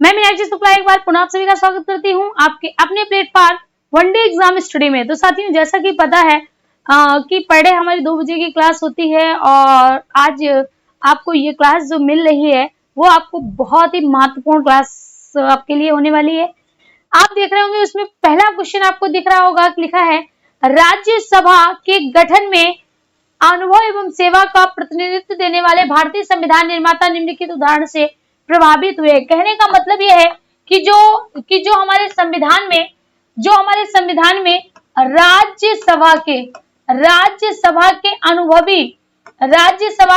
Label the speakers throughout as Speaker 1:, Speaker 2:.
Speaker 1: मैं मीनाक्षी शुक्ला एक बार पुनः आप सभी का स्वागत करती हूँ आपके अपने प्लेटफॉर्म वनडे एग्जाम स्टडी में। तो साथियों, जैसा कि पता है कि पर डे हमारी 2 बजे की क्लास होती है और आज आपको ये क्लास जो मिल रही है वो आपको बहुत ही महत्वपूर्ण क्लास आपके लिए होने वाली है। आप देख रहे होंगे उसमें पहला क्वेश्चन आपको दिख रहा होगा, लिखा है राज्यसभा के गठन में अनुभव एवं सेवा का प्रतिनिधित्व देने वाले भारतीय संविधान निर्माता निम्नलिखित उदाहरण से प्रभावित हुए। कहने का मतलब यह है कि जो हमारे संविधान में राज्यसभा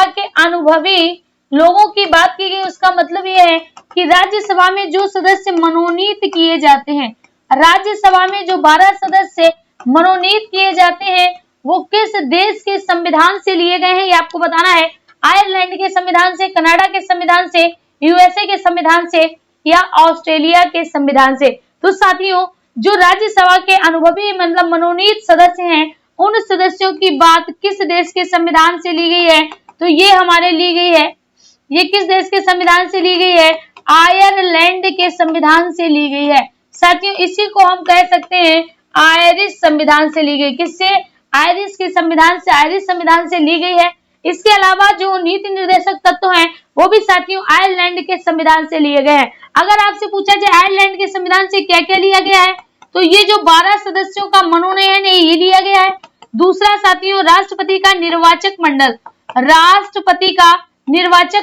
Speaker 1: के अनुभवी लोगों की बात की गई। उसका मतलब यह है कि राज्यसभा में जो सदस्य मनोनीत किए जाते हैं, राज्यसभा में जो 12 सदस्य मनोनीत किए जाते हैं वो किस देश के संविधान से लिए गए हैं, ये आपको बताना है। आयरलैंड के संविधान से, कनाडा के संविधान से, यूएसए के संविधान से या ऑस्ट्रेलिया के संविधान से। तो साथियों, जो राज्यसभा के अनुभवी मतलब मनोनीत सदस्य हैं, उन सदस्यों की बात किस देश के संविधान से ली गई है, तो ये हमारे ली गई है, ये किस देश के संविधान से ली गई है, आयरलैंड के संविधान से ली गई है। साथियों, इसी को हम कह सकते हैं आयरिश संविधान से ली गई। किससे? आयरिश के संविधान से, आयरिश संविधान से ली गई है। इसके अलावा जो नीति निर्देशक तत्व हैं वो भी साथियों आयरलैंड के संविधान से लिए गए हैं। अगर आपसे पूछा जाए आयरलैंड के संविधान से क्या क्या लिया गया है, तो ये जो 12 सदस्यों का मनोनयन है ये लिया गया है। दूसरा साथियों, राष्ट्रपति का निर्वाचक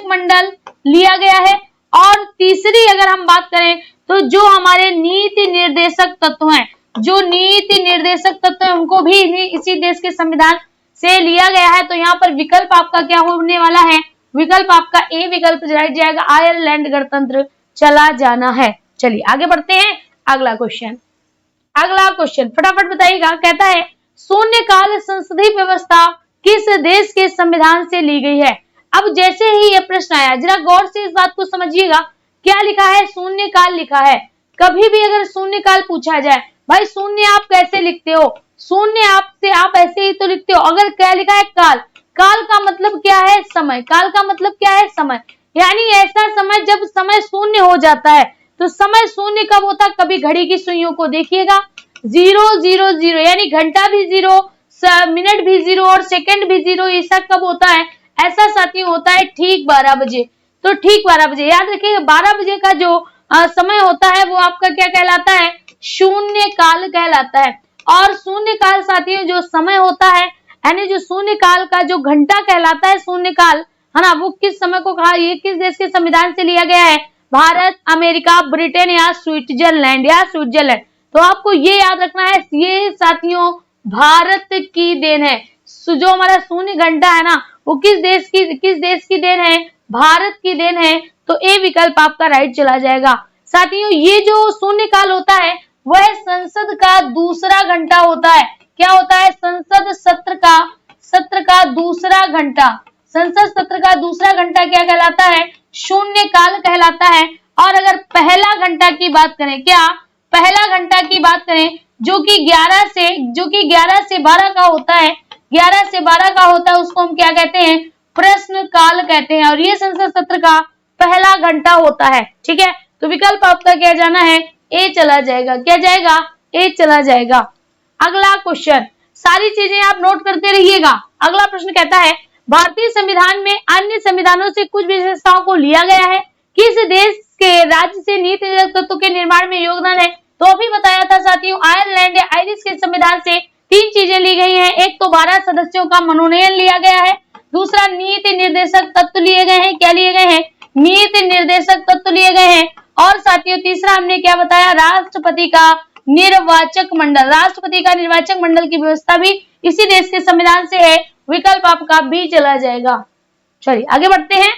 Speaker 1: मंडल लिया गया है। और तीसरी अगर हम बात करें तो जो हमारे नीति निर्देशक तत्व हैं, जो नीति निर्देशक तत्व है उनको भी इसी देश के संविधान से लिया गया है। तो यहाँ पर विकल्प आपका क्या होने वाला है, विकल्प आपका ए विकल्प राइट जाएगा, आयरलैंड गणतंत्र चला जाना है। चलिए आगे बढ़ते हैं। अगला क्वेश्चन फटाफट बताइएगा। कहता है शून्यकाल संसदीय व्यवस्था किस देश के संविधान से ली गई है। अब जैसे ही ये प्रश्न आया, जरा गौर से इस बात को समझिएगा। क्या लिखा है? शून्यकाल लिखा है। कभी भी अगर शून्यकाल पूछा जाए, भाई शून्य आप कैसे लिखते हो, शून्य आपसे आप ऐसे ही तो लिखते हो। अगर क्या लिखा है? काल, काल का मतलब क्या है? समय। काल का मतलब क्या है? समय। यानी ऐसा समय जब समय शून्य हो जाता है। तो समय शून्य कब होता है? कभी घड़ी की सुइयों को देखिएगा, 000 यानी घंटा भी 0, मिनट भी 0 और सेकंड भी 0। ऐसा कब होता है? ऐसा साथियों होता है ठीक 12 बजे। तो ठीक 12 बजे याद रखिएगा, 12 बजे का जो समय होता है वो आपका क्या कहलाता है? शून्य काल कहलाता है। और शून्य काल साथियों जो समय होता है, यानी जो शून्य काल का जो घंटा कहलाता है शून्य काल, है ना, वो किस समय को कहा, ये किस देश के संविधान से लिया गया है? भारत, अमेरिका, ब्रिटेन या स्विट्जरलैंड। तो आपको ये याद रखना है, ये साथियों भारत की देन है। जो हमारा शून्य घंटा है ना, वो किस देश की देन है? भारत की देन है। तो ए विकल्प आपका राइट चला जाएगा। साथियों, ये जो शून्य काल होता है वह संसद का दूसरा घंटा होता है। क्या होता है? संसद सत्र का दूसरा घंटा। संसद सत्र का दूसरा घंटा क्या कहलाता है? शून्य काल कहलाता है। और अगर पहला घंटा की बात करें, क्या पहला घंटा की बात करें, जो कि 11 से 12 का होता है, 11 से 12 का होता है, उसको हम क्या कहते हैं? प्रश्न काल कहते हैं। और ये संसद सत्र का पहला घंटा होता है। ठीक है, तो विकल्प आपका क्या जाना है? ए चला जाएगा। क्या जाएगा? ए चला जाएगा। अगला क्वेश्चन, सारी चीजें आप नोट करते रहिएगा। अगला प्रश्न कहता है भारतीय संविधान में अन्य संविधानों से कुछ विशेषताओं को लिया गया है, किस देश के राज्य से नीति निर्देशक तत्व के निर्माण में योगदान है? तो अभी बताया था साथियों, आयरलैंड या आयरिश के संविधान से 3 चीजें ली गई हैं। एक तो 12 सदस्यों का मनोनयन लिया गया है, दूसरा नीति निर्देशक तत्व लिए गए हैं। क्या लिए गए हैं? नीति निर्देशक तत्व लिए गए हैं। और साथियों तीसरा हमने क्या बताया? राष्ट्रपति का निर्वाचक मंडल। राष्ट्रपति का निर्वाचक मंडल की व्यवस्था भी इसी देश के संविधान से है। विकल्प आपका बी चला जाएगा। चलिए आगे बढ़ते हैं।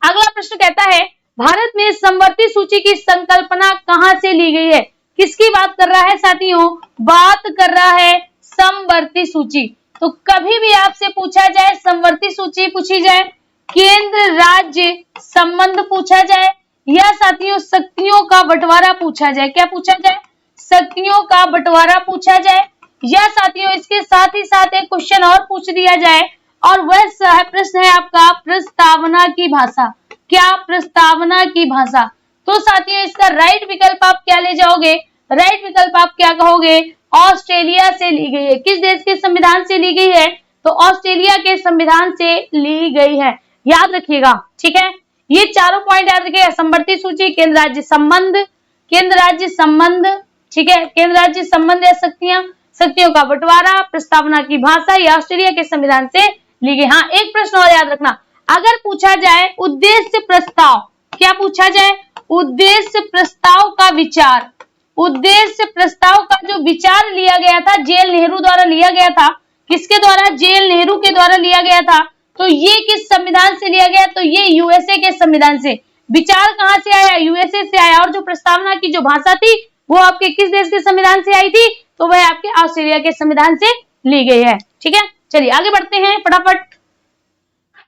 Speaker 1: अगला प्रश्न कहता है भारत में समवर्ती सूची की संकल्पना कहां से ली गई है? किसकी बात कर रहा है साथियों? बात कर रहा है समवर्ती सूची। तो कभी भी आपसे पूछा जाए, समवर्ती सूची पूछी जाए, केंद्र राज्य संबंध पूछा जाए, या साथियों शक्तियों का बंटवारा पूछा जाए, क्या पूछा जाए? शक्तियों का बंटवारा पूछा जाए, या साथियों इसके साथ ही साथ एक क्वेश्चन और पूछ दिया जाए, और वह प्रश्न है आपका प्रस्तावना की भाषा। क्या? प्रस्तावना की भाषा। तो साथियों इसका राइट विकल्प आप क्या ले जाओगे, राइट विकल्प आप क्या कहोगे, ऑस्ट्रेलिया से ली गई है। किस देश के संविधान से ली गई है, तो ऑस्ट्रेलिया के संविधान से ली गई है, याद रखिएगा। ठीक है, ये चारों पॉइंट याद रखिएगा। समवर्ती सूची, केंद्र राज्य संबंध, केंद्र राज्य संबंध, ठीक है, केंद्र राज्य संबंध या शक्तियां, शक्तियों का बंटवारा, प्रस्तावना की भाषा, या ऑस्ट्रेलिया के संविधान से ली गई। हाँ, एक प्रश्न और याद रखना, अगर पूछा जाए उद्देश्य प्रस्ताव, क्या पूछा जाए, उद्देश्य प्रस्ताव का विचार, उद्देश्य प्रस्ताव का जो विचार लिया गया था जेएल नेहरू द्वारा लिया गया था, किसके द्वारा, जेएल नेहरू के द्वारा लिया गया था, तो ये किस संविधान से लिया गया, तो ये यूएसए के संविधान से। विचार कहां से आया, यूएसए से आया, और जो प्रस्तावना की जो भाषा थी वो आपके किस देश के संविधान से आई थी, तो वह आपके ऑस्ट्रेलिया के संविधान से ली गई है। ठीक है, चलिए आगे बढ़ते हैं फटाफट।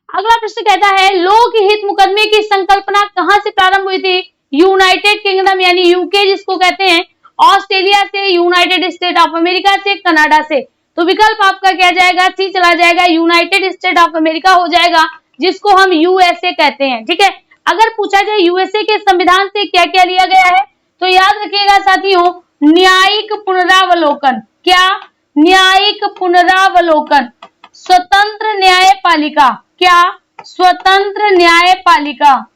Speaker 1: अगला प्रश्न कहता है लोकहित मुकदमे की संकल्पना कहां से प्रारंभ हुई थी, यूनाइटेड किंगडम यानी यूके जिसको कहते हैं, ऑस्ट्रेलिया से, यूनाइटेड स्टेट ऑफ अमेरिका से, कनाडा से। तो विकल्प आपका क्या जाएगा, सी चला जाएगा, यूनाइटेड स्टेट ऑफ अमेरिका हो जाएगा, जिसको हम यूएसए कहते हैं। ठीक है, अगर पूछा जाए यूएसए के संविधान से क्या क्या लिया गया है, तो याद रखिएगा साथियों, न्यायिक पुनरावलोकन, क्या, न्यायिक पुनरावलोकन, स्वतंत्र न्यायपालिका, क्या, स्वतंत्र न्यायपालिका,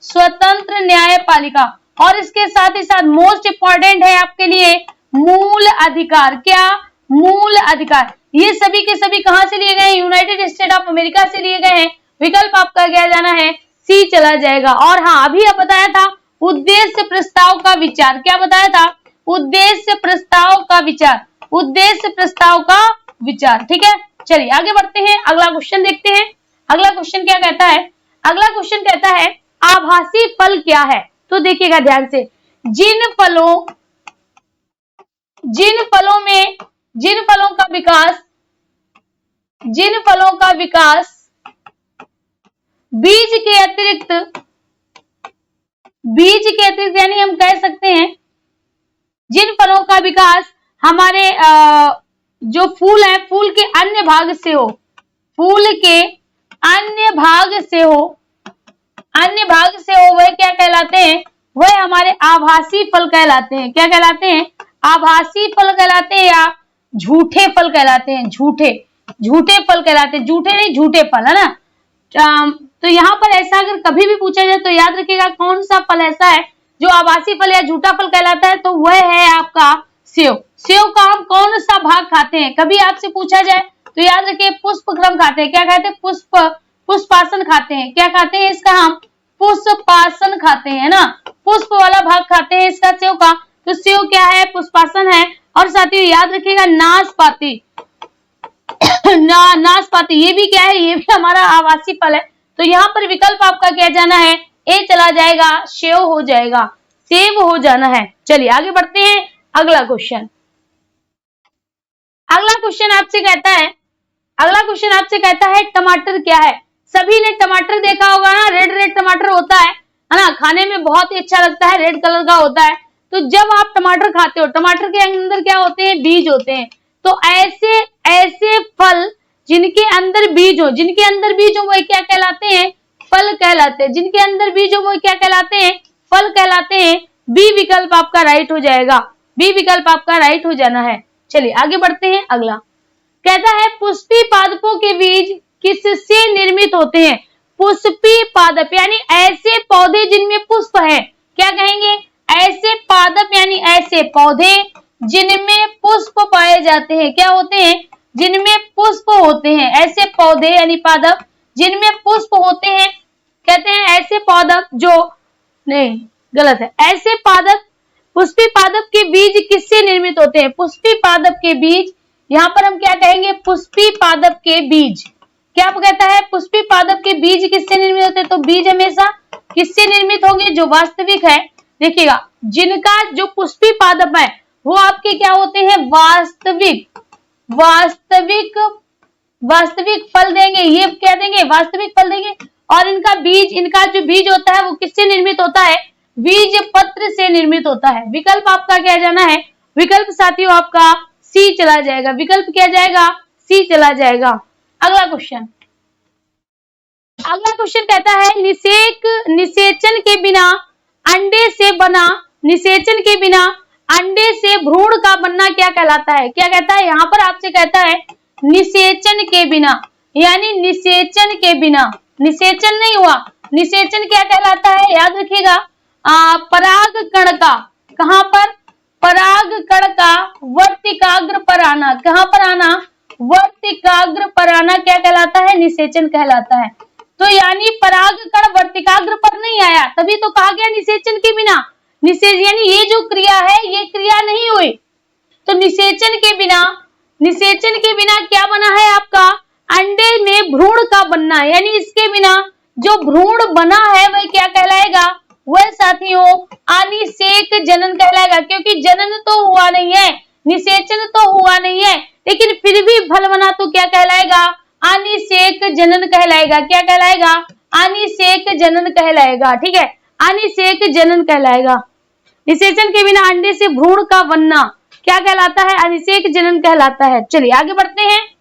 Speaker 1: स्वतंत्र न्यायपालिका, और इसके साथ ही साथ मोस्ट इंपॉर्टेंट है आपके लिए मूल अधिकार, क्या, मूल अधिकार। ये सभी के सभी कहां से लिए गए हैं, यूनाइटेड स्टेट ऑफ अमेरिका से लिए गए हैं। विकल्प आपका क्या जाना है, सी चला जाएगा। और हाँ, अभी आप बताया था उद्देश्य प्रस्ताव का विचार, क्या बताया था, उद्देश्य प्रस्ताव का विचार, उद्देश्य प्रस्ताव का विचार। ठीक है, चलिए आगे बढ़ते हैं, अगला क्वेश्चन देखते हैं। अगला क्वेश्चन क्या कहता है, अगला क्वेश्चन कहता है आभासी फल क्या है, तो देखिएगा ध्यान से, जिन फलों का विकास, जिन फलों का विकास बीज के अतिरिक्त यानी हम कह सकते हैं जिन फलों का विकास हमारे जो फूल है, फूल के अन्य भाग से हो, फूल के अन्य भाग से हो, वह क्या कहलाते हैं, वह हमारे आभासी फल कहलाते हैं। क्या कहलाते हैं, आभासी फल कहलाते हैं, या झूठे फल कहलाते हैं, झूठे फल कहलाते हैं, झूठे नहीं झूठे फल, है ना। तो यहाँ पर ऐसा अगर कभी भी पूछा जाए तो याद रखिएगा कौन सा फल ऐसा है जो आभासी फल या झूठा फल कहलाता है, तो वह है आपका सेव। सेव का हम कौन सा भाग खाते हैं, कभी आपसे पूछा जाए तो याद रखिए पुष्पक्रम खाते हैं, क्या खाते हैं, पुष्पासन खाते हैं, क्या खाते हैं इसका, हम पुष्पासन खाते हैं ना, पुष्प वाला भाग खाते हैं इसका सेव का, तो सेव क्या है, पुष्पासन है। और साथियों याद रखिएगा नाशपाती, नाशपाती ये भी क्या है, ये भी हमारा आवासी फल है। तो यहाँ पर विकल्प आपका क्या जाना है, ए चला जाएगा, सेव हो जाएगा, सेव हो जाना है। चलिए आगे बढ़ते हैं, अगला क्वेश्चन। अगला क्वेश्चन आपसे कहता है टमाटर क्या है। सभी ने टमाटर देखा होगा ना, रेड टमाटर होता है ना, खाने में बहुत ही अच्छा लगता है, रेड कलर का होता है। तो जब आप टमाटर खाते हो, टमाटर के अंदर क्या होते हैं, बीज होते हैं। तो ऐसे फल जिनके अंदर बीज हो, वो क्या कहलाते हैं, फल कहलाते हैं। जिनके अंदर बीज हो वो क्या कहलाते हैं, फल कहलाते हैं। बी विकल्प आपका राइट हो जाएगा, बी विकल्प आपका राइट हो जाना है। चलिए आगे बढ़ते हैं, अगला कहता है पुष्पी पादपों के बीज किससे निर्मित होते हैं। पुष्पी पादप यानी ऐसे पौधे जिनमें पुष्प है, क्या कहेंगे, ऐसे पादप यानी ऐसे पौधे जिनमें पुष्प पाए जाते हैं। क्या होते हैं, जिनमें पुष्प होते हैं, ऐसे पौधे यानी पादप जिनमें पुष्प होते हैं, कहते हैं ऐसे पादप जो, नहीं गलत है, ऐसे पादप, पुष्पी पादप के बीज किससे निर्मित होते हैं, पुष्पी पादप के बीज, यहाँ पर हम क्या कहेंगे, पुष्पी पादप के बीज। क्या कहता है, पुष्पी पादप के बीज किससे निर्मित होते हैं, तो बीज हमेशा किससे निर्मित होंगे, जो वास्तविक है। देखिएगा जिनका जो पुष्पी पादप है वो आपके क्या होते हैं, वास्तविक फल देंगे, ये क्या देंगे, वास्तविक फल देंगे। और इनका जो बीज होता है वो किससे निर्मित होता है, बीज पत्र से निर्मित होता है। विकल्प आपका क्या जाना है, विकल्प साथियों आपका सी चला जाएगा, विकल्प क्या जाएगा, सी चला जाएगा। अगला क्वेश्चन कहता है निषेचन के बिना अंडे से बना, निषेचन के बिना अंडे से भ्रूण का बनना क्या कहलाता है? क्या कहता है? यहाँ पर आपसे कहता है निषेचन के बिना, यानी निषेचन के बिना, निषेचन नहीं हुआ, निषेचन क्या कहलाता है? याद रखिएगा, पराग कण का, कहां पर? पराग कण का वर्तिकाग्र पर आना, कहां पर आना? वर्तिकाग्र पर आना क्या कहलाता है? निषेचन कहलाता है। तो यानी पराग कण वर्तिकाग्र पर नहीं आया, तभी तो कहा गया निषेचन के बिना। निषेचन यानी ये जो क्रिया है ये क्रिया नहीं हुई, तो निषेचन के बिना, निषेचन के बिना क्या बना है आपका? अंडे में भ्रूण का बनना, यानी इसके बिना जो भ्रूण बना है वह क्या कहलाएगा? वह साथियों अनिषेक जनन कहलाएगा, क्योंकि जनन तो हुआ नहीं है, निषेचन तो हुआ नहीं है, लेकिन फिर भी फल बना तो क्या कहलाएगा? अनिषेक जनन कहलाएगा। क्या कहलाएगा? अनिषेक जनन कहलाएगा। ठीक है, अनिषेक जनन कहलाएगा। निषेचन के बिना अंडे से भ्रूण का बनना क्या कहलाता है? अनिषेक जनन कहलाता है। चलिए आगे बढ़ते हैं।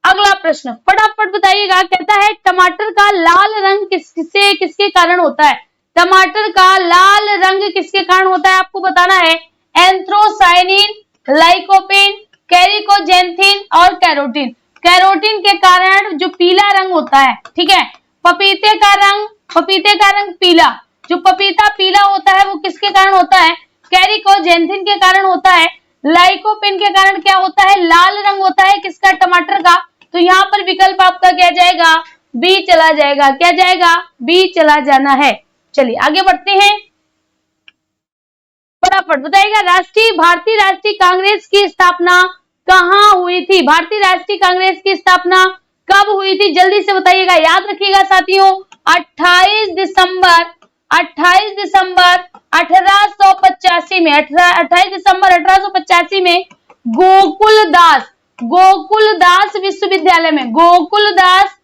Speaker 1: अगला प्रश्न फटाफट बताइएगा, कहता है टमाटर का लाल रंग किसके कारण होता है? टमाटर का लाल रंग किसके कारण होता है आपको बताना है। एंथ्रोसायनिन, लाइकोपेन, कैरिकोजेंथिन और कैरोटीन। कैरोटीन के कारण जो पीला रंग होता है, ठीक है, पपीते का रंग पीला, जो पपीता पीला होता है वो किसके कारण होता है? कैरिकोजेंथिन के कारण होता है। लाइकोपेन के कारण क्या होता है? लाल रंग होता है किसका? टमाटर का। तो यहाँ पर विकल्प आपका क्या जाएगा? बी चला जाएगा। क्या जाएगा? बी चला जाना है। चलिए आगे बढ़ते हैं, फटाफट बताइएगा, भारतीय राष्ट्रीय कांग्रेस की स्थापना कहाँ हुई थी? भारतीय राष्ट्रीय कांग्रेस की स्थापना कब हुई थी? जल्दी से बताइएगा, याद रखिएगा साथियों, 28 दिसंबर 1885 में, 28 दिसंबर 1885 में गोकुलदास विश्वविद्यालय में, गोकुलदास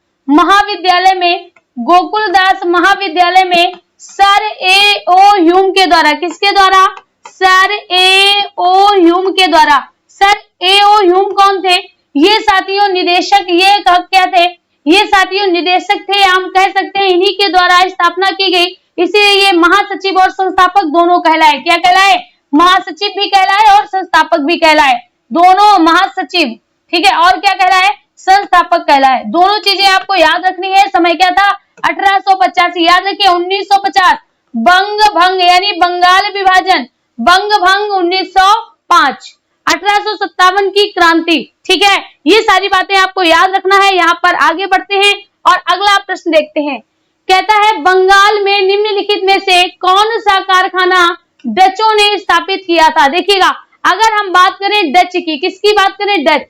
Speaker 1: महाविद्यालय में सर ए ओ ह्यूम के द्वारा, किसके द्वारा? सर ए ओ ह्यूम के द्वारा। सर ए ओ ह्यूम कौन थे? ये साथियों निदेशक, ये क्या थे? ये साथियों निदेशक थे, हम कह सकते हैं इन्हीं के द्वारा स्थापना की गई, इसीलिए ये महासचिव और संस्थापक दोनों कहलाए। क्या कहलाए? महासचिव भी कहलाए और संस्थापक भी कहलाए, दोनों महासचिव, ठीक है, और क्या कहलाए? संस्थापक कहलाए। दोनों चीजें आपको याद रखनी है। समय क्या था? 1885, याद रखिए 1950, बंग भंग यानी बंगाल विभाजन, बंग भंग 1905, 1857 की क्रांति, ठीक है, ये सारी बातें आपको याद रखना है। यहाँ पर आगे बढ़ते हैं और अगला प्रश्न देखते हैं। कहता है बंगाल में निम्नलिखित में से कौन सा कारखाना डचों ने स्थापित किया था? देखिएगा, अगर हम बात करें डच की, किसकी बात करें? डच,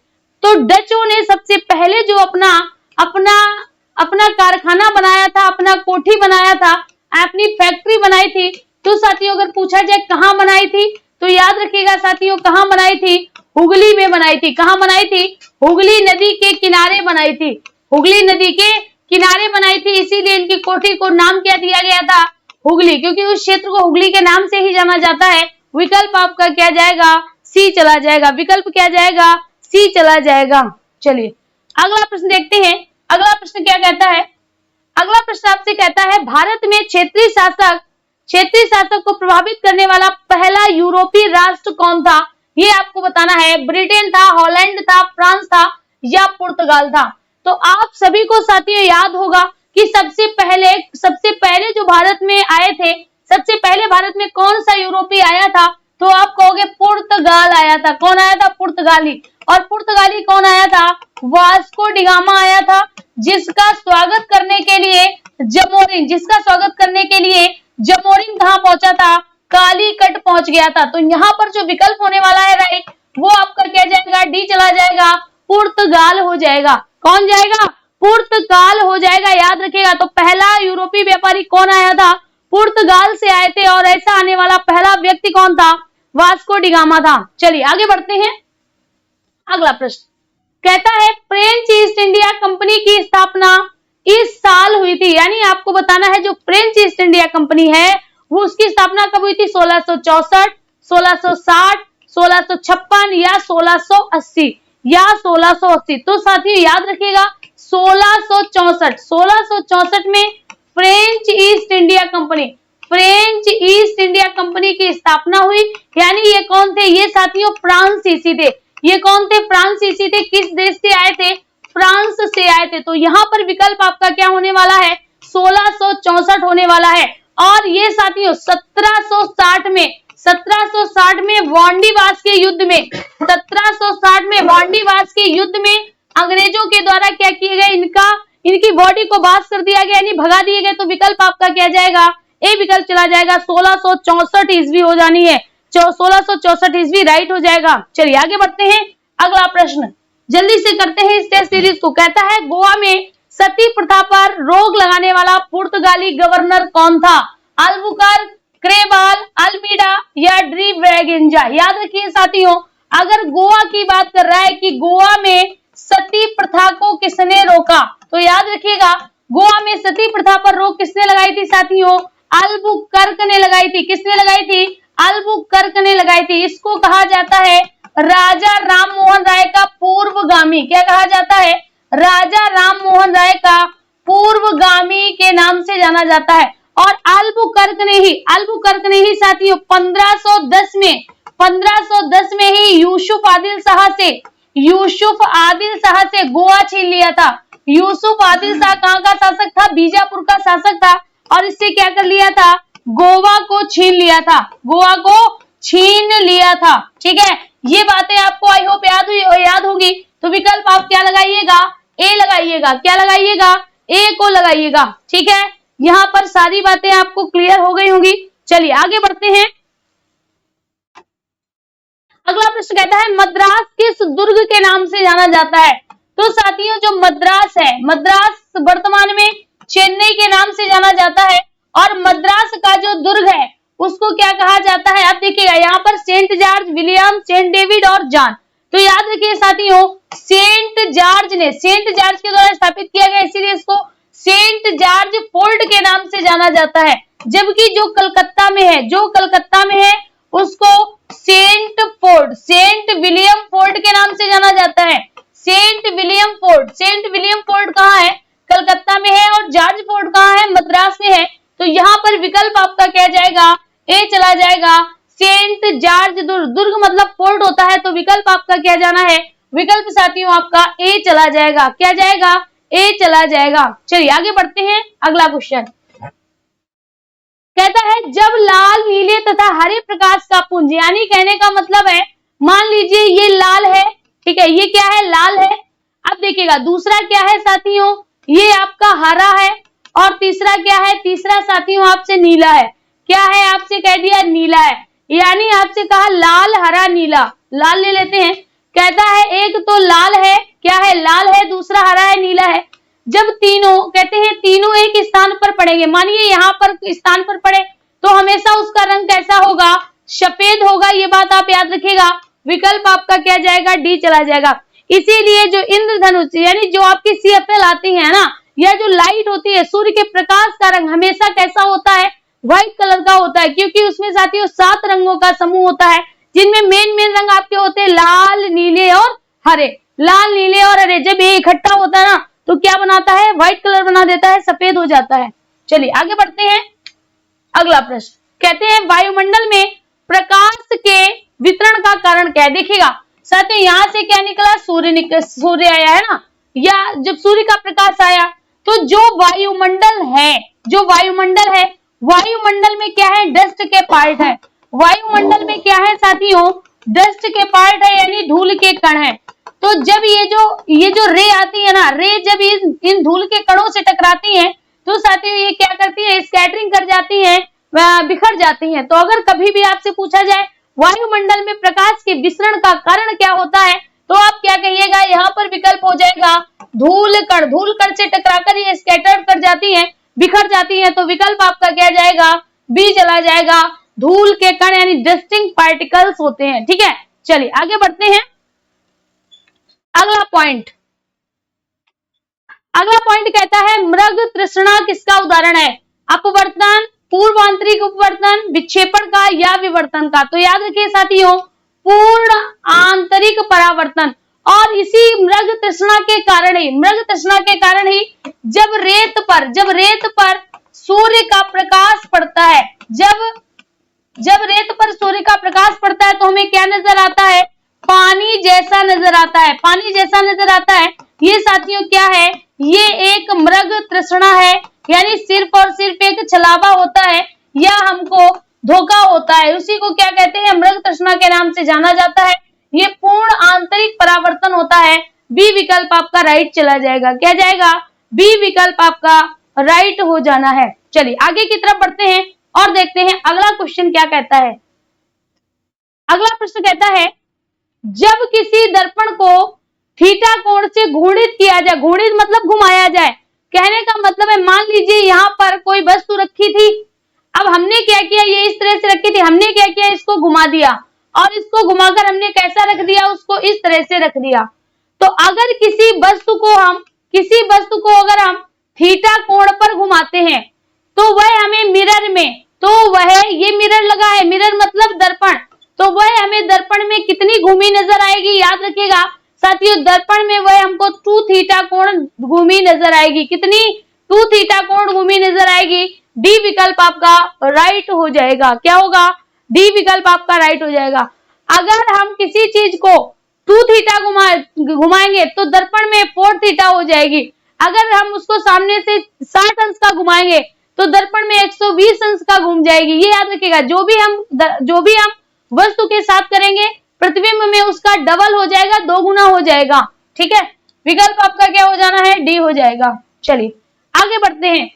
Speaker 1: तो डचों ने सबसे पहले जो अपना कारखाना बनाया था, अपना कोठी बनाया था, अपनी फैक्ट्री बनाई थी, तो साथियों अगर पूछा जाए कहाँ बनाई थी, तो याद रखिएगा साथियों, कहाँ बनाई थी? हुगली में बनाई थी। कहाँ बनाई थी? हुगली नदी के किनारे बनाई थी, हुगली नदी के किनारे बनाई थी, इसीलिए इनकी कोठी को नाम क्या दिया गया था? हुगली, क्योंकि उस क्षेत्र को हुगली के नाम से ही जाना जाता है। विकल्प आपका क्या जाएगा? सी चला जाएगा। विकल्प क्या जाएगा? सी चला जाएगा। चलिए अगला प्रश्न देखते हैं। अगला प्रश्न क्या कहता है? अगला प्रश्न आपसे कहता है भारत में क्षेत्रीय शासक को प्रभावित करने वाला पहला यूरोपीय राष्ट्र कौन था? ये आपको बताना है। ब्रिटेन था, हॉलैंड था, फ्रांस था या पुर्तगाल था? तो आप सभी को साथियों याद होगा कि सबसे पहले जो भारत में आए थे, सबसे पहले भारत में कौन सा यूरोपीय आया था? तो आप कहोगे पुर्तगाल आया था। कौन आया था? पुर्तगाली। और पुर्तगाली कौन आया था? वास्को डिगामा आया था, जिसका स्वागत करने के लिए जमोरिन कहाँ पहुंचा था? कालीकट पहुंच गया था। तो यहाँ पर जो विकल्प होने वाला है राइट, वो आपका क्या जाएगा? डी चला जाएगा, पुर्तगाल हो जाएगा। कौन जाएगा? पुर्तगाल हो जाएगा। याद रखिएगा, तो पहला यूरोपीय व्यापारी कौन आया था? पुर्तगाल से आए थे, और ऐसा आने वाला पहला व्यक्ति कौन था? वास्को डिगामा था। चलिए आगे बढ़ते हैं। अगला प्रश्न कहता है फ्रेंच ईस्ट इंडिया कंपनी की स्थापना इस साल हुई थी। यानी आपको बताना है जो फ्रेंच ईस्ट इंडिया कंपनी है वो उसकी स्थापना कब हुई थी? 1664, 1660, 1656 या 1680 या 1680। तो साथियों याद रखिएगा 1664 में French east India India company, French east India company की स्थापना हुई। यानी ये कौन थे? ये साथियों फ्रांसीसी थे। ये कौन थे? फ्रांसीसी थे। किस देश से आए थे? फ्रांस से आए थे। तो यहाँ पर विकल्प आपका क्या होने वाला है? 1664 होने वाला है। और ये साथियों 1760 में वांडीवास के युद्ध में 1760 में वांडीवास के युद्ध में अंग्रेजों के द्वारा क्या किए गए? इनकी बॉडी को बास कर दिया गया, यानी भगा दिए गए। तो विकल्प आपका क्या जाएगा? ए विकल्प चला जाएगा। 1664 ईस्वी हो जानी है। 1664 ईस्वी राइट हो जाएगा। चलिए आगे बढ़ते हैं। अगला प्रश्न जल्दी से करते हैं इस टेस्ट सीरीज को। कहता है गोवा में सती प्रथा पर रोक लगाने वाला पुर्तगाली गवर्नर कौन था? अल्बुकर्क, क्रेवाल, अल्मीडा या डी ब्रैगेंजा। याद रखिए साथियों, अगर गोवा की बात कर रहा है कि गोवा में सती प्रथा को किसने रोका, तो याद रखिएगा गोवा में सती प्रथा पर रोक किसने लगाई थी साथियों? अल्बुकर्क ने लगाई थी। किसने लगाई थी? अल्बुकर्क ने लगाई थी। इसको कहा जाता है राजा राममोहन राय का पूर्वगामी। क्या कहा जाता है? राजा राममोहन राय का पूर्वगामी के नाम से जाना जाता है। और अल्बुकर्क ने ही साथियों 1510 में ही यूसुफ आदिल शाह से गोवा छीन लिया था। यूसुफ आदिल शाह कहाँ का शासक था? बीजापुर का शासक था। और इससे क्या कर लिया था? गोवा को छीन लिया था। ठीक है, ये बातें आपको आई होप याद होगी। तो विकल्प आप क्या लगाइएगा? ए लगाइएगा। क्या लगाइएगा? ए को लगाइएगा। ठीक है, यहाँ पर सारी बातें आपको क्लियर हो गई होंगी। चलिए आगे बढ़ते हैं। अगला प्रश्न कहता है मद्रास किस दुर्ग के नाम से जाना जाता है? तो साथियों जो मद्रास है, मद्रास वर्तमान में चेन्नई के नाम से जाना जाता है। और मद्रास का जो दुर्ग है उसको क्या कहा जाता है? आप देखिएगा यहाँ पर Saint George, William, Saint David और जॉन। तो याद रखिए साथियों सेंट जॉर्ज के द्वारा स्थापित किया गया, इसीलिए इसको सेंट जॉर्ज फोर्ट के नाम से जाना जाता है। जबकि जो कलकत्ता में है उसको सेंट विलियम फोर्ट के नाम से जाना जाता है। सेंट विलियम फोर्ट कहाँ है? कलकत्ता में है। और जॉर्ज फोर्ट कहाँ है? मद्रास में है। तो यहाँ पर विकल्प आपका क्या जाएगा? ए चला जाएगा। सेंट जॉर्ज दुर्ग मतलब फोर्ट होता है। तो विकल्प आपका क्या जाना है? विकल्प साथियों आपका ए चला जाएगा। क्या जाएगा? ए चला जाएगा। चलिए आगे बढ़ते हैं। अगला क्वेश्चन कहता है जब लाल, नीले तथा हरे प्रकाश का पुंज, यानी कहने का मतलब है मान लीजिए ये लाल है, ठीक है, ये क्या है? लाल है। अब देखिएगा दूसरा क्या है साथियों? ये आपका हरा है। और तीसरा क्या है? तीसरा साथियों आपसे नीला है। क्या है? आपसे कह दिया नीला है। यानी आपसे कहा लाल, हरा, नीला। लाल ले लेते हैं। कहता है एक तो लाल है, क्या है? लाल है, दूसरा हरा है, नीला है। जब तीनों कहते हैं तीनों एक स्थान पर पड़ेंगे, मानिए यहाँ पर स्थान पर पड़े तो हमेशा उसका रंग कैसा होगा? सफेद होगा। ये बात आप याद रखिएगा। विकल्प आपका क्या जाएगा? डी चला जाएगा। इसीलिए जो इंद्रधनुष यानी जो आपकी CFL आती है ना, या जो लाइट होती है, सूर्य के प्रकाश का रंग हमेशा कैसा होता है? व्हाइट कलर का होता है, क्योंकि उसमें साथियों 7 रंगों का समूह होता है, जिनमें मेन रंग आपके होते हैं लाल, नीले और हरे। लाल, नीले और हरे जब ये इकट्ठा होता है ना तो क्या बनाता है? व्हाइट कलर बना देता है, सफेद हो जाता है। चलिए आगे बढ़ते हैं। अगला प्रश्न कहते हैं वायुमंडल में प्रकाश के वितरण का कारण क्या है? देखिएगा साथियों यहाँ से क्या निकला? सूर्य आया है ना, या जब सूर्य का प्रकाश आया तो जो वायुमंडल है, वायुमंडल में क्या है? डस्ट के पार्ट है। वायुमंडल में क्या है साथियों? डस्ट के पार्ट है, यानी धूल के कण है। तो जब ये जो रे आती है ना, रे जब इन धूल के कणों से टकराती हैं तो साथियों ये क्या करती है? स्कैटरिंग कर जाती हैं, बिखर जाती हैं। तो अगर कभी भी आपसे पूछा जाए वायुमंडल में प्रकाश के विसरण का कारण क्या होता है, तो आप क्या कहिएगा? यहाँ पर विकल्प हो जाएगा धूल कण से टकराकर ये स्कैटर कर जाती हैं, बिखर जाती हैं। तो विकल्प आपका क्या जाएगा? बी चला जाएगा। धूल के कण यानी डस्टिंग पार्टिकल्स होते हैं। ठीक है, चलिए आगे बढ़ते हैं। अगला पॉइंट कहता है मृग तृष्णा किसका उदाहरण है? अपवर्तन, पूर्व आंतरिक अपवर्तन, विक्षेपण का या विवर्तन का? तो याद रखिए साथियों पूर्ण आंतरिक परावर्तन। और इसी मृग तृष्णा के कारण ही जब रेत पर सूर्य का प्रकाश पड़ता है, जब रेत पर सूर्य का प्रकाश पड़ता है तो हमें क्या नजर आता है? पानी जैसा नजर आता है, पानी जैसा नजर आता है। ये साथियों क्या है? ये एक मृग तृष्णा है, यानी सिर्फ और सिर्फ एक छलावा होता है या हमको धोखा होता है, उसी को क्या कहते हैं? मृग तृष्णा के नाम से जाना जाता है। ये पूर्ण आंतरिक परावर्तन होता है। बी विकल्प आपका राइट चला जाएगा। क्या जाएगा? बी विकल्प आपका राइट हो जाना है। चलिए आगे की तरफ बढ़ते हैं और देखते हैं अगला क्वेश्चन क्या कहता है। अगला प्रश्न कहता है, जब किसी दर्पण को थीटा कोण से घूर्णित किया जाए, घूर्णित मतलब घुमाया जाए, कहने का मतलब है मान लीजिए यहाँ पर कोई वस्तु रखी थी, अब हमने क्या किया, ये इस तरह से रखी थी, हमने क्या किया, इसको घुमा दिया और इसको घुमाकर हमने कैसा रख दिया, उसको इस तरह से रख दिया। तो अगर किसी वस्तु को अगर हम थीटा कोण पर घुमाते हैं तो वह हमें मिरर में, तो वह ये मिरर लगा है, मिरर मतलब दर्पण, तो वह हमें दर्पण में कितनी घूमी नजर आएगी? याद रखिएगा साथियों, दर्पण में वह हमको 2 थीटा कोण घूमी नजर आएगी। कितनी? 2 थीटा कोण घूमी नजर आएगी। डी विकल्प आपका राइट हो जाएगा। क्या होगा? डी विकल्प आपका राइट हो जाएगा। अगर हम किसी चीज को 2 थीटा घुमाएंगे तो दर्पण में 4 थीटा हो जाएगी। अगर हम उसको सामने से 60 अंश का घुमाएंगे तो दर्पण में 120 अंश का घूम जाएगी। ये याद रखिएगा, जो भी हम वस्तु के साथ करेंगे प्रतिबिंब में उसका डबल हो जाएगा, 2 गुना हो जाएगा। ठीक है, विकल्प आपका क्या हो जाना है? डी हो जाएगा। चलिए आगे बढ़ते हैं।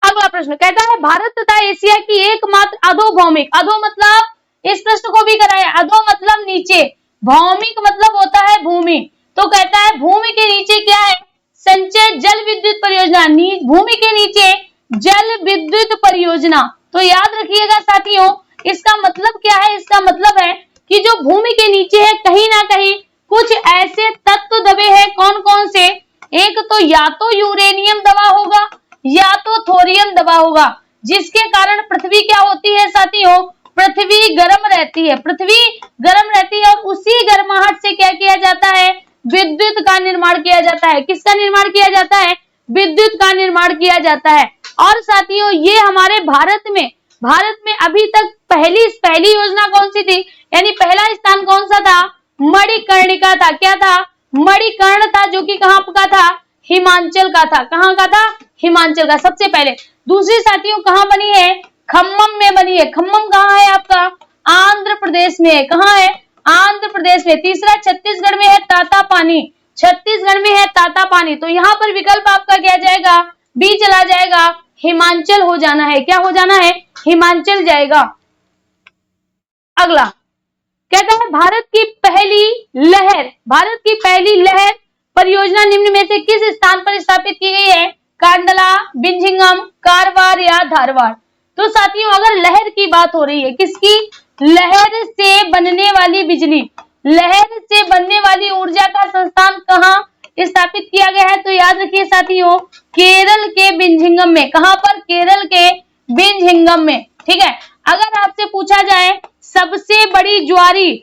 Speaker 1: अगला प्रश्न कहता है, भारत तथा एशिया की एकमात्र अधोभौमिक, अधो मतलब इस प्रश्न को भी कराया, अधो मतलब नीचे, भौमिक मतलब होता है भूमि, तो कहता है भूमि के नीचे क्या है? संचय जल विद्युत परियोजना। भूमि के नीचे जल विद्युत परियोजना। तो याद रखिएगा साथियों, इसका मतलब क्या है? इसका मतलब है कि जो भूमि के नीचे है कहीं ना कहीं कुछ ऐसे तत्व दबे हैं। कौन कौन से? एक तो या तो यूरेनियम दबा होगा या तो थोरियम दबा होगा, जिसके कारण पृथ्वी क्या होती है साथियों? पृथ्वी गर्म रहती है, पृथ्वी गर्म रहती है और उसी गर्माहट से क्या किया जाता है? विद्युत का निर्माण किया जाता है। किसका निर्माण किया जाता है? विद्युत का निर्माण किया जाता है। और साथियों ये हमारे भारत में अभी तक पहली योजना कौन सी थी? यानी पहला स्थान कौन सा था? मणिकर्णिका था। क्या था? मणिकर्ण था, जो कि कहाँ का था? हिमाचल का था। कहाँ का था? हिमाचल का सबसे पहले। दूसरी साथियों कहाँ बनी है? खम्मम में बनी है। खम्मम कहाँ है आपका? आंध्र प्रदेश में है। कहाँ है? आंध्र प्रदेश में। तीसरा छत्तीसगढ़ में है तातापानी, छत्तीसगढ़ में है तातापानी। तो यहाँ पर विकल्प आपका क्या जाएगा? बी चला जाएगा, हिमाचल हो जाना है। क्या हो जाना है? हिमाचल जाएगा। अगला कहता है, भारत की पहली लहर परियोजना निम्न में से किस स्थान पर स्थापित की गई है? कांडला, बिंझिंगम, कारवार या धारवाड़। तो साथियों अगर लहर की बात हो रही है, किसकी? लहर से बनने वाली बिजली, लहर से बनने वाली ऊर्जा का संस्थान कहाँ स्थापित किया गया है? तो याद रखिए साथियों, केरल के बिंझिंगम में। कहां पर? केरल के बिंझिंगम में। ठीक है, अगर आपसे पूछा जाए सबसे बड़ी ज्वारी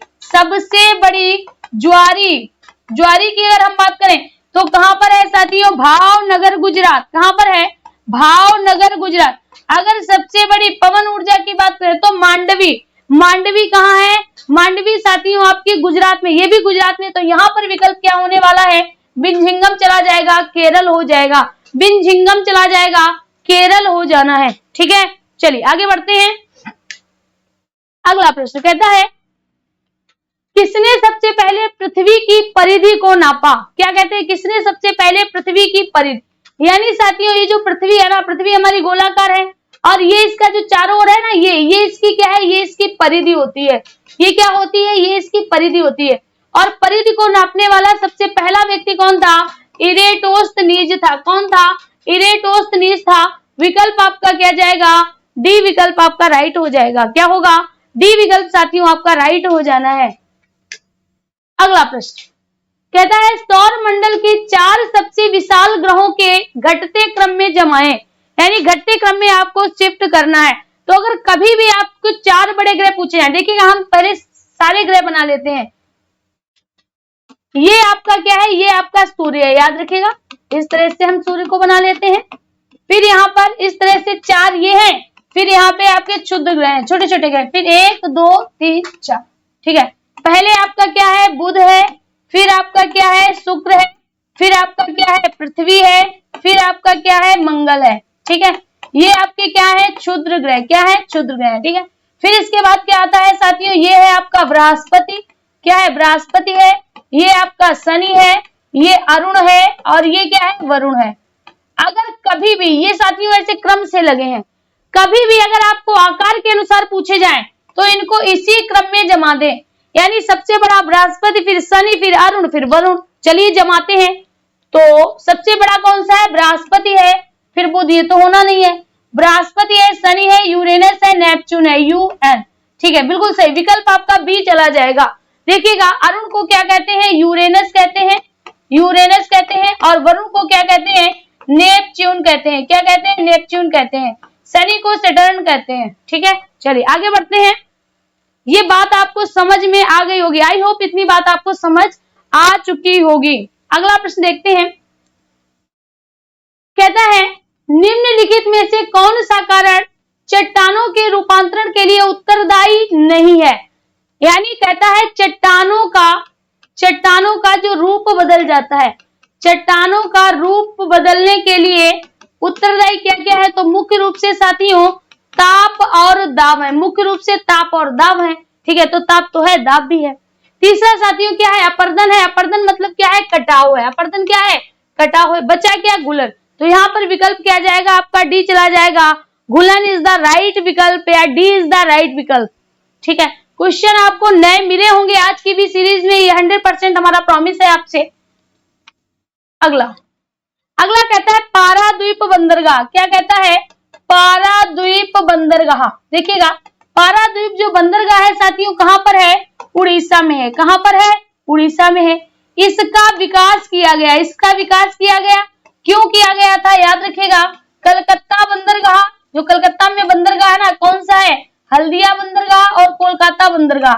Speaker 1: की अगर हम बात करें तो कहां पर है साथियों? भावनगर गुजरात। कहां पर है? भावनगर गुजरात। अगर सबसे बड़ी पवन ऊर्जा की बात करें तो मांडवी कहाँ है? मांडवी साथियों आपकी गुजरात में, ये भी गुजरात में। तो यहाँ पर विकल्प क्या होने वाला है? बिंझिंगम चला जाएगा, केरल हो जाएगा। बिंझिंगम चला जाएगा, केरल हो जाना है। ठीक है, चलिए आगे बढ़ते हैं। अगला प्रश्न कहता है, किसने सबसे पहले पृथ्वी की परिधि को नापा? क्या कहते हैं? किसने सबसे पहले पृथ्वी की परिधि, यानी साथियों ये जो पृथ्वी है ना, पृथ्वी हमारी गोलाकार है और ये इसका जो चारों ओर है ना, ये इसकी क्या है? ये इसकी परिधि होती है। ये क्या होती है? ये इसकी परिधि होती है। और परिधि को नापने वाला सबसे पहला व्यक्ति कौन था? इरेटोस्थनीज था। कौन था? इरेटोस्थनीज था। विकल्प आपका क्या जाएगा? डी विकल्प आपका राइट हो जाएगा। क्या होगा? डी विकल्प साथियों आपका राइट हो जाना है। अगला प्रश्न कहता है, सौर मंडल के 4 सबसे विशाल ग्रहों के घटते क्रम में जमाएं, यानी घटते क्रम में आपको शिफ्ट करना है। तो अगर कभी भी आपको 4 बड़े ग्रह पूछे जाए, देखिएगा हम पहले सारे ग्रह बना लेते हैं। ये आपका क्या है? ये आपका सूर्य है। याद रखिएगा, इस तरह से हम सूर्य को बना लेते हैं। फिर यहाँ पर इस तरह से 4 ये हैं, फिर यहाँ पे आपके क्षुद्र ग्रह हैं, छोटे छोटे ग्रह, फिर 1 2 3 4, ठीक है। पहले आपका क्या है, बुध है, फिर आपका क्या है, शुक्र है, फिर आपका क्या है, पृथ्वी है, फिर आपका क्या है, मंगल है, ठीक है। ये आपके क्या है, क्षुद्र ग्रह, क्या है, क्षुद्र ग्रह है, ठीक है। फिर इसके बाद क्या आता है साथियों, ये है आपका बृहस्पति, क्या है, बृहस्पति है, ये आपका शनि है, ये अरुण है, और ये क्या है, वरुण है। अगर कभी भी ये साथियों ऐसे क्रम से लगे हैं, कभी भी अगर आपको आकार के अनुसार पूछे जाएं तो इनको इसी क्रम में जमा दें, यानी सबसे बड़ा बृहस्पति, फिर शनि, फिर अरुण, फिर वरुण। चलिए जमाते हैं। तो सबसे बड़ा कौन सा है, बृहस्पति है, फिर बुध, ये तो होना नहीं है, बृहस्पति है, शनि है, यूरेनस है, नेपच्यून है, UN, ठीक है, बिल्कुल सही। विकल्प आपका बी चला जाएगा। देखिएगा, अरुण को क्या कहते हैं, यूरेनस कहते हैं, यूरेनस कहते हैं, और वरुण को क्या कहते हैं, नेपच्यून कहते हैं, क्या कहते हैं, नेपच्यून कहते हैं। शनि को सैटर्न कहते हैं, ठीक है। चलिए आगे बढ़ते हैं। ये बात आपको समझ में आ गई होगी, आई होप इतनी बात आपको समझ आ चुकी होगी। अगला प्रश्न देखते हैं। कहता है निम्नलिखित में से कौन सा कारण चट्टानों के रूपांतरण के लिए उत्तरदायी नहीं है। यानी कहता है चट्टानों का जो रूप बदल जाता है, चट्टानों का रूप बदलने के लिए उत्तरदायी क्या क्या है, तो मुख्य रूप से साथियों ताप और दाब है, मुख्य रूप से ताप और दाब है, ठीक है। तो ताप तो है, दाब भी है। तीसरा साथियों क्या है, अपर्दन है, अपर्दन मतलब क्या है, कटाव है, अपर्दन क्या है, कटाव है। बचा क्या, घुलन, तो यहाँ पर विकल्प क्या जाएगा आपका, डी चला जाएगा। घुलन इज द राइट विकल्प, या डी इज द राइट विकल्प, ठीक है। क्वेश्चन आपको नए मिले होंगे आज की भी सीरीज में, ये 100% हमारा प्रॉमिस है आपसे। अगला कहता है पाराद्वीप बंदरगाह, क्या कहता है, पाराद्वीप बंदरगाह। देखिएगा, पाराद्वीप जो बंदरगाह है साथियों कहां पर है, उड़ीसा में है, कहां पर है, उड़ीसा में है। इसका विकास किया गया, इसका विकास किया गया, क्यों किया गया था, याद रखिएगा। कलकत्ता बंदरगाह, जो कलकत्ता में बंदरगाह है ना, कौन सा है, हल्दिया बंदरगाह और कोलकाता बंदरगाह।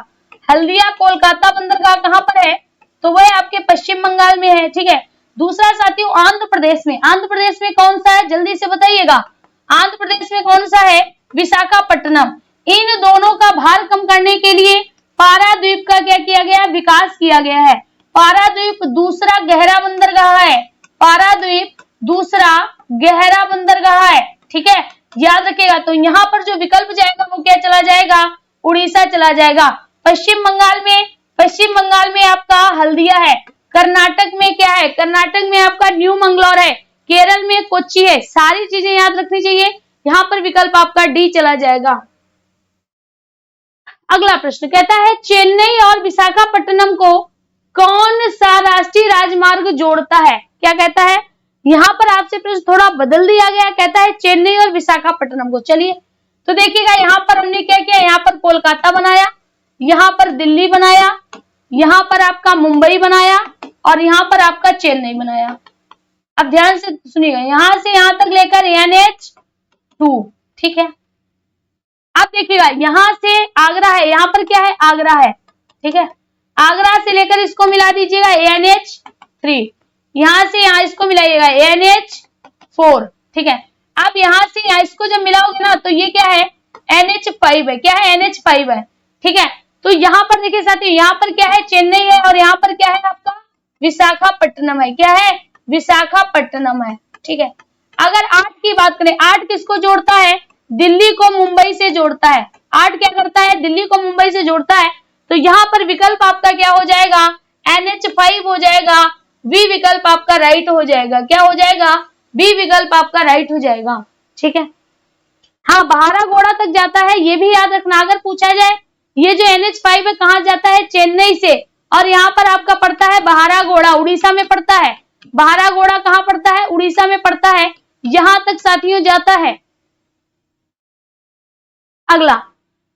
Speaker 1: हल्दिया कोलकाता बंदरगाह कहां पर है, तो वह आपके पश्चिम बंगाल में है, ठीक है। दूसरा साथियों आंध्र प्रदेश में, आंध्र प्रदेश में कौन सा है, जल्दी से बताइएगा, आंध्र प्रदेश में कौन सा है, विशाखापट्टनम। इन दोनों का भार कम करने के लिए पाराद्वीप का क्या किया गया, विकास किया गया है। पाराद्वीप दूसरा गहरा बंदरगाह है, पाराद्वीप दूसरा गहरा बंदरगाह है, ठीक है, याद रखिएगा। तो यहाँ पर जो विकल्प जाएगा वो क्या चला जाएगा, उड़ीसा चला जाएगा। पश्चिम बंगाल में आपका हल्दिया है, कर्नाटक में क्या है, कर्नाटक में आपका न्यू मंगलोर है, केरल में कोच्चि है। सारी चीजें याद रखनी चाहिए, यहाँ पर विकल्प आपका डी चला जाएगा। अगला प्रश्न कहता है चेन्नई और विशाखापट्टनम को कौन सा राष्ट्रीय राजमार्ग जोड़ता है, क्या कहता है। यहाँ पर आपसे प्रश्न थोड़ा बदल दिया गया, कहता है चेन्नई और विशाखापट्टनम को। चलिए तो देखिएगा, यहाँ पर हमने क्या किया, यहाँ पर कोलकाता बनाया, यहाँ पर दिल्ली बनाया, यहाँ पर आपका मुंबई बनाया, और यहाँ पर आपका चेन्नई बनाया। अब ध्यान से सुनिएगा, यहां से यहां तक लेकर NH2, ठीक है। अब देखिएगा, यहां से आगरा है, यहाँ पर क्या है, आगरा है, ठीक है। आगरा से लेकर इसको मिला दीजिएगा NH3, यहां से यहां इसको मिलाइएगा NH4, ठीक है। अब यहां से यहां इसको जब मिलाओगे ना तो ये क्या है, NH5 है, क्या है, NH5 है, ठीक है। तो यहाँ पर देखिए साथियों, यहाँ पर क्या है, चेन्नई है, और यहाँ पर क्या है आपका विशाखापट्टनम है, क्या है, विशाखापट्टनम है, ठीक है। अगर 8 की बात करें, 8 किसको जोड़ता है, दिल्ली को मुंबई से जोड़ता है। 8 क्या करता है, दिल्ली को मुंबई से जोड़ता है। तो यहाँ पर विकल्प आपका क्या हो जाएगा, NH5 हो जाएगा, बी विकल्प आपका राइट हो जाएगा, क्या हो जाएगा, बी विकल्प आपका राइट हो जाएगा, ठीक है। हाँ, बहारागोड़ा तक जाता है, ये भी याद रखना। अगर पूछा जाए ये जो NH5 है कहाँ जाता है, चेन्नई से, और यहाँ पर आपका पड़ता है बहारागोड़ा, उड़ीसा में पड़ता है। बहारागोड़ा कहाँ पड़ता है, उड़ीसा में पड़ता है, यहां तक साथियों जाता है। अगला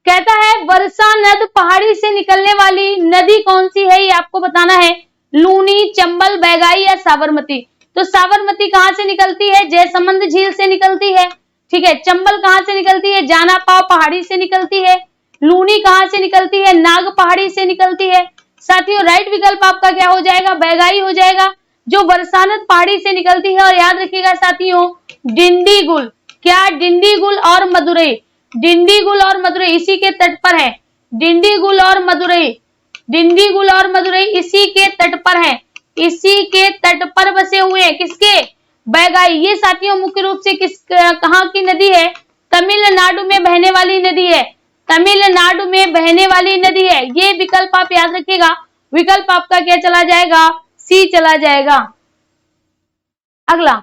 Speaker 1: कहता है वर्षा नद पहाड़ी से निकलने वाली नदी कौन सी है, ये आपको बताना है। लूनी, चंबल, बैगाई या साबरमती। तो साबरमती कहां से निकलती है, जयसमंद झील से निकलती है, ठीक है। चंबल कहां से निकलती है, जानापाव पहाड़ी से निकलती है। लूनी कहां से निकलती है, नाग पहाड़ी से निकलती है। साथियों राइट विकल्प आपका क्या हो जाएगा, बैगाई हो जाएगा। जो बरसानत पहाड़ी से निकलती है। और याद रखिएगा साथियों, डिंडीगुल, क्या डिंडीगुल और मदुरई, डिंडीगुल और मदुरई इसी के तट पर है। डिंडीगुल और मदुरई, डिंडीगुल और मदुरई इसी के तट पर है, इसी के तट पर बसे हुए हैं। किसके? बैगाई। ये साथियों मुख्य रूप से कहाँ की नदी है? तमिलनाडु में बहने वाली नदी है, तमिलनाडु में बहने वाली नदी है। ये विकल्प आप याद रखिएगा, विकल्प आपका क्या चला जाएगा? सी चला जाएगा। अगला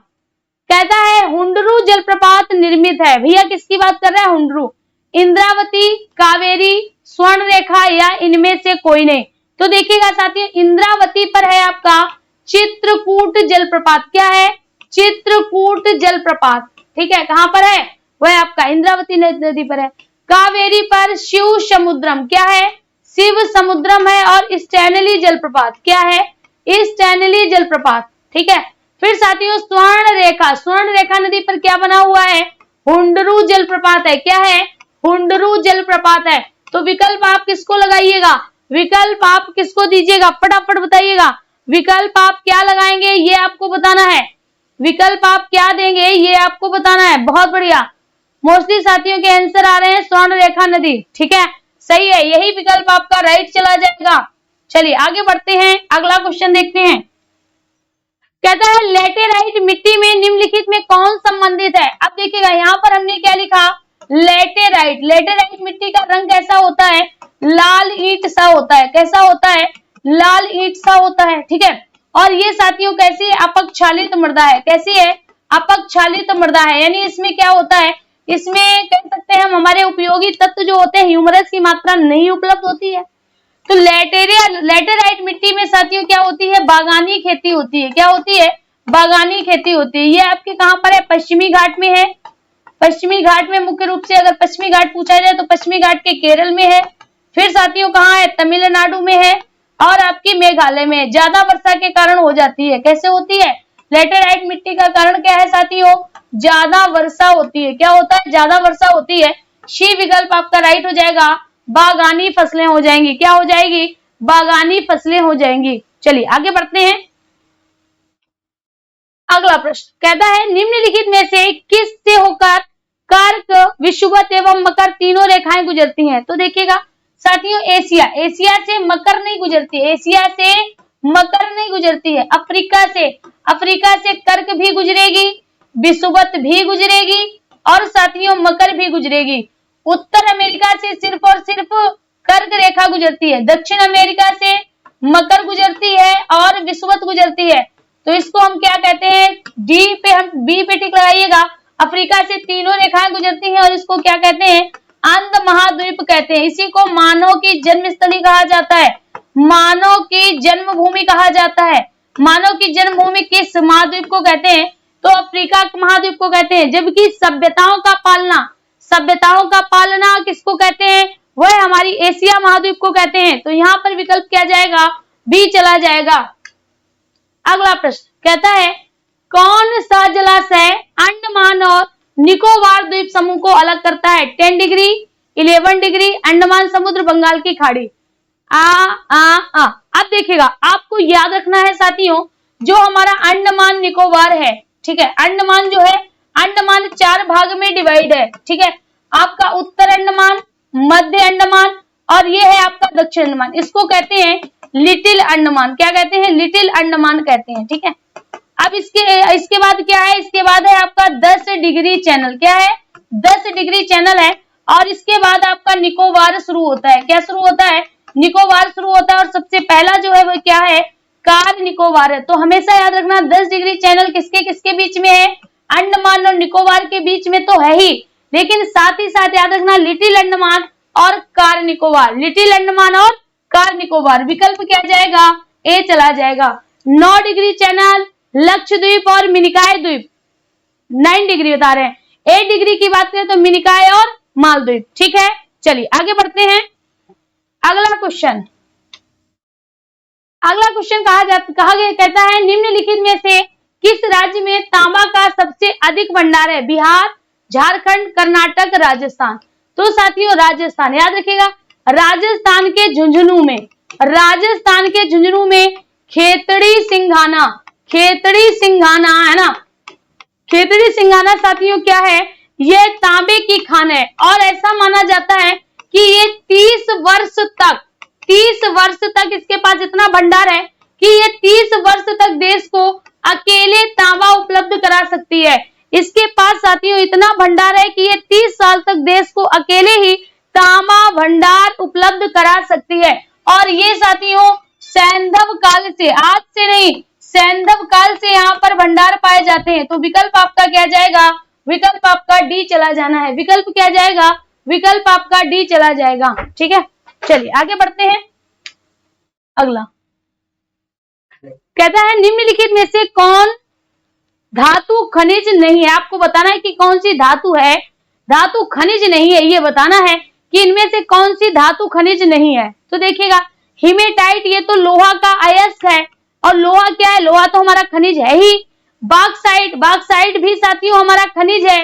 Speaker 1: कहता है हुंडरू जलप्रपात निर्मित है। भैया किसकी बात कर रहा है? हुंडरू। इंद्रावती, कावेरी, स्वर्ण रेखा या इनमें से कोई नहीं। तो देखिएगा साथियों, इंद्रावती पर है आपका चित्रकूट जलप्रपात। क्या है? चित्रकूट जलप्रपात। ठीक है, कहां पर है? वह आपका इंद्रावती नदी पर है। कावेरी पर शिव समुद्रम। क्या है? शिव समुद्रम है। और स्टैनली जलप्रपात। क्या है? स्टैनली जलप्रपात। ठीक है, फिर साथियों स्वर्ण रेखा, स्वर्ण रेखा नदी पर क्या बना हुआ है? हुंडरू जलप्रपात है। क्या है? हुंडरू जलप्रपात है। तो विकल्प आप किसको लगाइएगा? विकल्प आप किसको दीजिएगा? फटाफट बताइएगा। विकल्प आप क्या लगाएंगे ये आपको बताना है, विकल्प आप क्या देंगे ये आपको बताना है। बहुत बढ़िया, मोस्टली साथियों के आंसर आ रहे हैं स्वर्ण रेखा नदी। ठीक है, सही है, यही विकल्प आपका राइट चला जाएगा। चलिए आगे बढ़ते हैं, अगला क्वेश्चन देखते हैं। कहता है लेटेराइट मिट्टी में निम्नलिखित में कौन संबंधित है? अब देखिएगा यहाँ पर हमने क्या लिखा? लेटेराइट। लेटेराइट मिट्टी का रंग कैसा होता है? लाल ईंट सा होता है। कैसा होता है? लाल ईंट सा होता है। ठीक है, और ये साथियों कैसी है? अपक्षालित मृदा है। कैसी है? अपक्षालित मृदा है। यानी इसमें क्या होता है? इसमें कह सकते हैं हम हमारे उपयोगी तत्व जो होते हैं, ह्यूमरस की मात्रा नहीं उपलब्ध होती है। तो लेटेराइट मिट्टी में साथियों क्या होती है? बागानी खेती होती है। क्या होती है? बागानी खेती होती है। ये आपके कहां पर है? पश्चिमी घाट में है। पश्चिमी घाट में मुख्य रूप से अगर पश्चिमी घाट पूछा जाए तो पश्चिमी घाट के केरल में है। फिर साथियों कहाँ है? तमिलनाडु में है। और आपकी मेघालय में। ज्यादा वर्षा के कारण हो जाती है। कैसे होती है? लेटेराइट मिट्टी का कारण क्या है साथियों? ज्यादा वर्षा होती है। क्या होता है? ज्यादा वर्षा होती है। सी विकल्प आपका राइट हो जाएगा। बागानी फसलें हो जाएंगी। क्या हो जाएगी? बागानी फसलें हो जाएंगी। चलिए आगे बढ़ते हैं, अगला प्रश्न कहता है निम्नलिखित में से किस से होकर कर्क, विषुवत एवं मकर तीनों रेखाएं गुजरती हैं? तो देखिएगा साथियों एशिया, एशिया से मकर नहीं गुजरती, एशिया से मकर नहीं गुजरती है। अफ्रीका से कर्क भी गुजरेगी, विषुवत भी गुजरेगी और साथियों मकर भी गुजरेगी। उत्तर अमेरिका से सिर्फ और सिर्फ कर्क रेखा गुजरती है। दक्षिण अमेरिका से मकर गुजरती है और विषुवत गुजरती है। तो इसको हम क्या कहते हैं? डी पे हम बी पे टिक लगाइएगा। अफ्रीका से तीनों रेखाएं गुजरती हैं और इसको क्या कहते हैं? अंध महाद्वीप कहते हैं। इसी को मानव की जन्मस्थली कहा जाता है, मानव की जन्मभूमि कहा जाता है। मानव की जन्मभूमि किस महाद्वीप को कहते हैं? तो अफ्रीका महाद्वीप को कहते हैं। जबकि सभ्यताओं का पालना किसको कहते हैं? वह हमारी एशिया महाद्वीप को कहते हैं। तो यहाँ पर विकल्प क्या जाएगा? बी चला जाएगा। अगला प्रश्न कहता है कौन सा जलाशय अंडमान और निकोबार द्वीप समूह को अलग करता है? 10 डिग्री, 11 डिग्री, अंडमान समुद्र, बंगाल की खाड़ी। अब देखिएगा आपको याद रखना है साथियों, जो हमारा अंडमान निकोबार है, ठीक है, अंडमान जो है, अंडमान 4 भाग में डिवाइड है। ठीक है, आपका उत्तर अंडमान, मध्य अंडमान और ये है आपका दक्षिण अंडमान। इसको कहते हैं लिटिल अंडमान। क्या कहते हैं? लिटिल अंडमान कहते हैं। ठीक है, अब इसके बाद क्या है? इसके बाद है आपका 10 डिग्री चैनल। क्या है? 10 डिग्री चैनल है। और इसके बाद आपका निकोबार शुरू होता है। क्या शुरू होता है? निकोबार शुरू होता है। और सबसे पहला जो है वो क्या है? कार निकोबार है। तो हमेशा याद रखना 10 डिग्री चैनल किसके किसके बीच में है? अंडमान और निकोबार के बीच में तो है ही, लेकिन साथ ही साथ याद रखना लिटिल अंडमान और कार निकोबार, लिटिल अंडमान और कार निकोबार। विकल्प क्या जाएगा? ए चला जाएगा। 9 डिग्री चैनल, लक्षद्वीप और मिनिकॉय द्वीप 9 डिग्री बता रहे हैं। 8 डिग्री की बात करें तो मिनिकॉय और मालद्वीप। ठीक है, चलिए आगे बढ़ते हैं। अगला क्वेश्चन कहा गया, कहता है निम्नलिखित में से किस राज्य में तांबा का सबसे अधिक भंडार है? बिहार, झारखंड, कर्नाटक, राजस्थान। तो साथियों राजस्थान, याद रखिएगा राजस्थान के झुंझुनू में खेतड़ी खेतड़ी सिंघाना, है ना। खेतड़ी सिंघाना साथियों क्या है, ये तांबे की खान है और ऐसा माना जाता है कि ये 30 वर्ष तक इसके पास इतना भंडार है कि ये 30 वर्ष तक देश को अकेले तांबा उपलब्ध करा सकती है। इसके पास साथियों इतना भंडार है कि ये 30 साल तक देश को अकेले ही तांबा भंडार उपलब्ध करा सकती है। और ये साथियों सैंधव काल से, आज से नहीं, सैंधव काल से यहाँ पर भंडार पाए जाते हैं। तो विकल्प आपका क्या जाएगा, विकल्प आपका डी चला जाना है। विकल्प क्या जाएगा, विकल्प आपका डी चला जाएगा। ठीक है, चलिए आगे बढ़ते हैं। अगला कहता है निम्नलिखित में से कौन धातु खनिज नहीं है। आपको बताना है कि कौन सी धातु है, धातु खनिज नहीं है, ये बताना है कि इनमें से कौन सी धातु खनिज नहीं है। तो देखिएगा हीमेटाइट, ये तो लोहा का अयस्क है और लोहा क्या है, लोहा तो हमारा खनिज है ही। बाक्साइट भी साथियों हमारा खनिज है,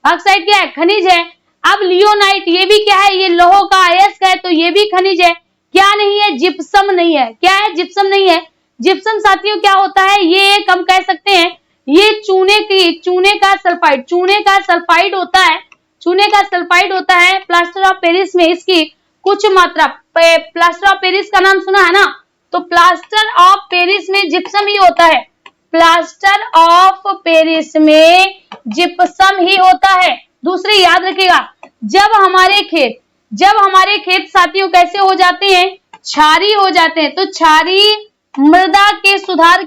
Speaker 1: बाक्साइट क्या है, खनिज है। अब लियोनाइट, ये भी क्या है, ये लोहो का अयस्क है तो ये भी खनिज है। क्या नहीं है, जिप्सम नहीं है। क्या है, जिप्सम नहीं है। जिप्सम साथियों क्या होता है, ये एक हम कह सकते हैं ये चूने का सल्फाइड होता है, चूने का सल्फाइड होता है। प्लास्टर ऑफ पेरिस में इसकी कुछ मात्रा, प्लास्टर ऑफ पेरिस का नाम सुना है ना, तो प्लास्टर ऑफ पेरिस में जिप्सम ही होता है, प्लास्टर ऑफ पेरिस में जिप्सम ही होता है। दूसरी याद रखिएगा, जब हमारे खेत साथियों कैसे हो जाते हैं, क्षारीय हो जाते हैं, तो क्षारीय मृदा के सुधार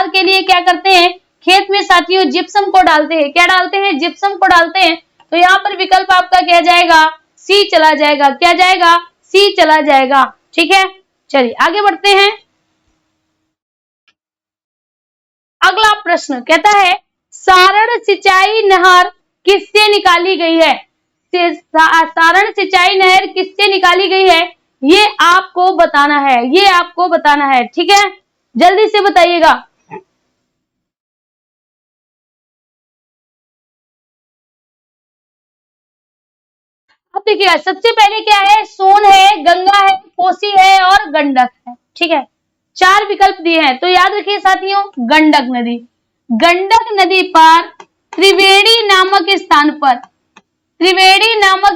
Speaker 1: के लिए क्या करते हैं, खेत में साथियों जिप्सम को डालते हैं। क्या डालते हैं, जिप्सम को डालते हैं। तो यहाँ पर विकल्प आपका क्या जाएगा, सी चला जाएगा। क्या जाएगा, सी चला जाएगा। ठीक है, चलिए आगे बढ़ते हैं। अगला प्रश्न कहता है सारण सिंचाई नहर किससे निकाली गई है। सारण सिंचाई नहर किससे निकाली गई है, ये आपको बताना है, ये आपको बताना है। ठीक है, जल्दी से बताइएगा। अब देखिएगा सबसे पहले क्या है, सोन है, गंगा है, कोसी है और गंडक है। ठीक है, 4 विकल्प दिए हैं। तो याद रखिए साथियों, गंडक नदी पर त्रिवेणी नामक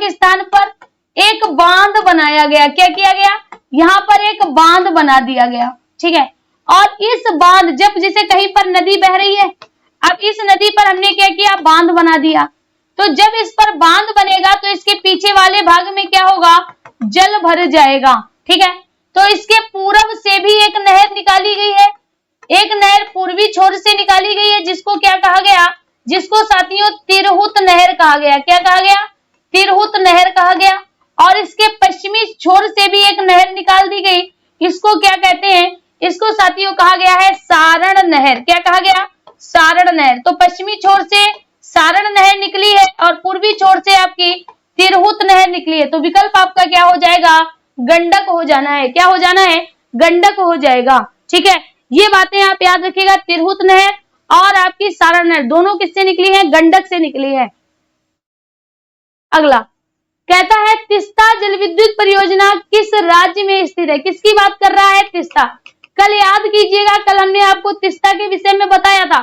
Speaker 1: स्थान पर एक बांध बनाया गया। क्या किया गया, यहाँ पर एक बांध बना दिया गया। ठीक है, और इस बांध, जब जैसे कहीं पर नदी बह रही है, अब इस नदी पर हमने क्या किया, बांध बना दिया। तो जब इस पर बांध बनेगा तो इसके पीछे वाले भाग में क्या होगा, जल भर जाएगा। ठीक है, तो इसके पूरब से भी एक नहर निकाली गई है, एक नहर पूर्वी छोर से निकाली गई है, जिसको क्या कहा गया, जिसको साथियों तिरहुत नहर कहा गया। क्या कहा गया, तिरहुत नहर कहा गया। और इसके पश्चिमी छोर से भी एक नहर निकाल दी गई, इसको क्या कहते हैं, इसको साथियों कहा गया है सारण नहर। क्या कहा गया, सारण नहर। तो पश्चिमी छोर से सारण नहर निकली है और पूर्वी छोर से आपकी तिरहुत नहर निकली है। तो विकल्प आपका क्या हो जाएगा, गंडक हो जाना है। क्या हो जाना है, गंडक हो जाएगा। ठीक है, ये बातें आप याद रखिएगा, तिरहुत नहर और आपकी सारण नहर दोनों किससे निकली है, गंडक से निकली है। अगला कहता है तीस्ता जल विद्युत परियोजना किस राज्य में स्थित है। किसकी बात कर रहा है, तीस्ता। कल याद कीजिएगा, कल हमने आपको तीस्ता के विषय में बताया था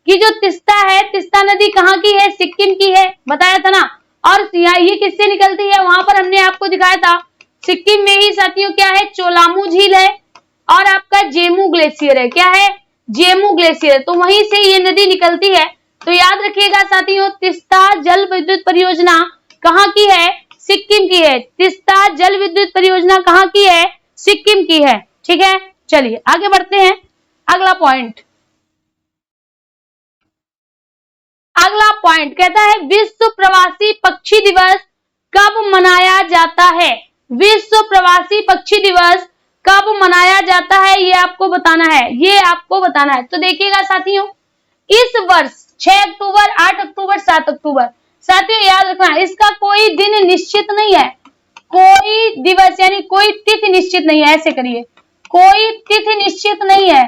Speaker 1: कि जो तीस्ता है, तीस्ता नदी कहाँ की है, सिक्किम की है, बताया था ना। और ये किससे निकलती है, वहां पर हमने आपको दिखाया था सिक्किम में ही साथियों क्या है, चोलामू झील है और आपका जेमू ग्लेशियर है। क्या है, जेमू ग्लेशियर। तो वहीं से ये नदी निकलती है। तो याद रखिएगा साथियों, तीस्ता जल विद्युत परियोजना कहाँ की है, सिक्किम की है। तीस्ता जल विद्युत परियोजना कहाँ की है, सिक्किम की है। ठीक है, चलिए आगे बढ़ते हैं। अगला पॉइंट कहता है विश्व प्रवासी पक्षी दिवस कब मनाया जाता है। विश्व प्रवासी पक्षी दिवस कब मनाया जाता है, ये आपको बताना है, ये आपको बताना है। तो देखिएगा साथियों, इस वर्ष 6 अक्टूबर, 8 अक्टूबर, 7 अक्टूबर। साथियों याद रखना, इसका कोई दिन निश्चित नहीं है, कोई दिवस यानी कोई तिथि निश्चित नहीं है। ऐसे करिए, कोई तिथि निश्चित नहीं है,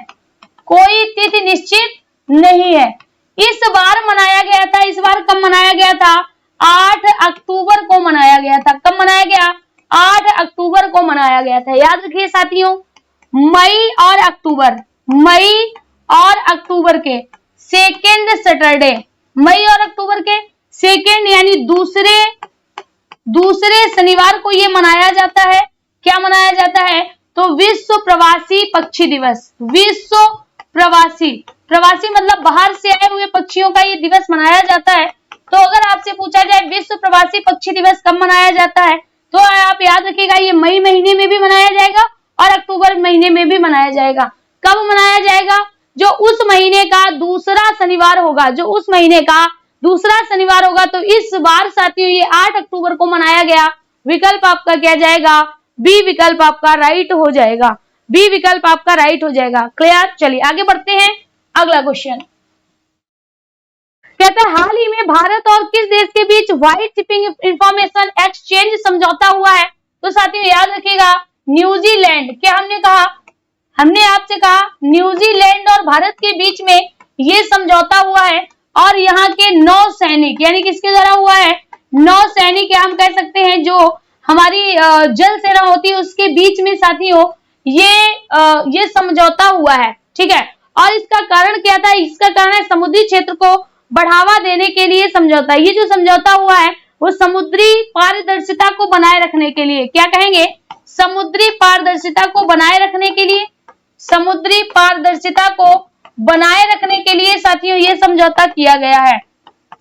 Speaker 1: कोई तिथि निश्चित नहीं है। इस बार मनाया गया था, इस बार कब मनाया गया था, 8 अक्टूबर को मनाया गया था। कब मनाया गया, 8 अक्टूबर को मनाया गया था। याद रखिए साथियों, मई और अक्टूबर, मई और अक्टूबर के सेकेंड सैटरडे, मई और अक्टूबर के सेकेंड यानी दूसरे शनिवार को ये मनाया जाता है। क्या मनाया जाता है? तो विश्व प्रवासी पक्षी दिवस। विश्व प्रवासी मतलब बाहर से आए हुए पक्षियों का ये दिवस मनाया जाता है। तो अगर आपसे पूछा जाए विश्व प्रवासी पक्षी दिवस कब मनाया जाता है, तो आप याद रखिएगा ये मई महीने में भी मनाया जाएगा और अक्टूबर महीने में भी मनाया जाएगा। कब मनाया जाएगा? जो उस महीने का दूसरा शनिवार होगा, जो उस महीने का दूसरा शनिवार होगा। तो इस बार साथियों ये 8 अक्टूबर को मनाया गया। विकल्प आपका क्या जाएगा? बी विकल्प आपका राइट हो जाएगा। बी विकल्प आपका राइट हो जाएगा। क्लियर? चलिए आगे बढ़ते हैं। अगला क्वेश्चन कहता है हाल ही में भारत और किस देश के बीच व्हाइट शिपिंग इंफॉर्मेशन एक्सचेंज समझौता हुआ है? तो साथियों याद रखिएगा न्यूजीलैंड। क्या हमने कहा? हमने आपसे कहा न्यूजीलैंड और भारत के बीच में ये समझौता हुआ है और यहाँ के नौसैनिक यानी किसके द्वारा हुआ है? नौसैनिक या हम कह सकते हैं जो हमारी जल सेना होती है उसके बीच में साथियों ये समझौता हुआ है। ठीक है, और इसका कारण क्या था? इसका कारण है समुद्री क्षेत्र को बढ़ावा देने के लिए समझौता। ये जो समझौता हुआ है वो समुद्री पारदर्शिता को बनाए रखने के लिए, क्या कहेंगे? समुद्री पारदर्शिता को बनाए रखने के लिए, समुद्री पारदर्शिता को बनाए रखने के लिए साथियों ये समझौता किया गया है।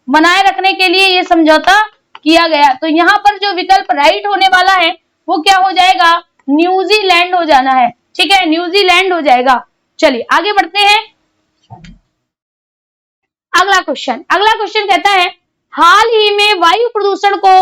Speaker 1: बनाए रखने के लिए ये समझौता किया गया। तो यहाँ पर जो विकल्प राइट होने वाला है वो क्या हो जाएगा? न्यूजीलैंड हो जाना है। ठीक है, न्यूजीलैंड हो जाएगा। चलिए आगे बढ़ते हैं। अगला क्वेश्चन कहता है हाल ही में वायु प्रदूषण को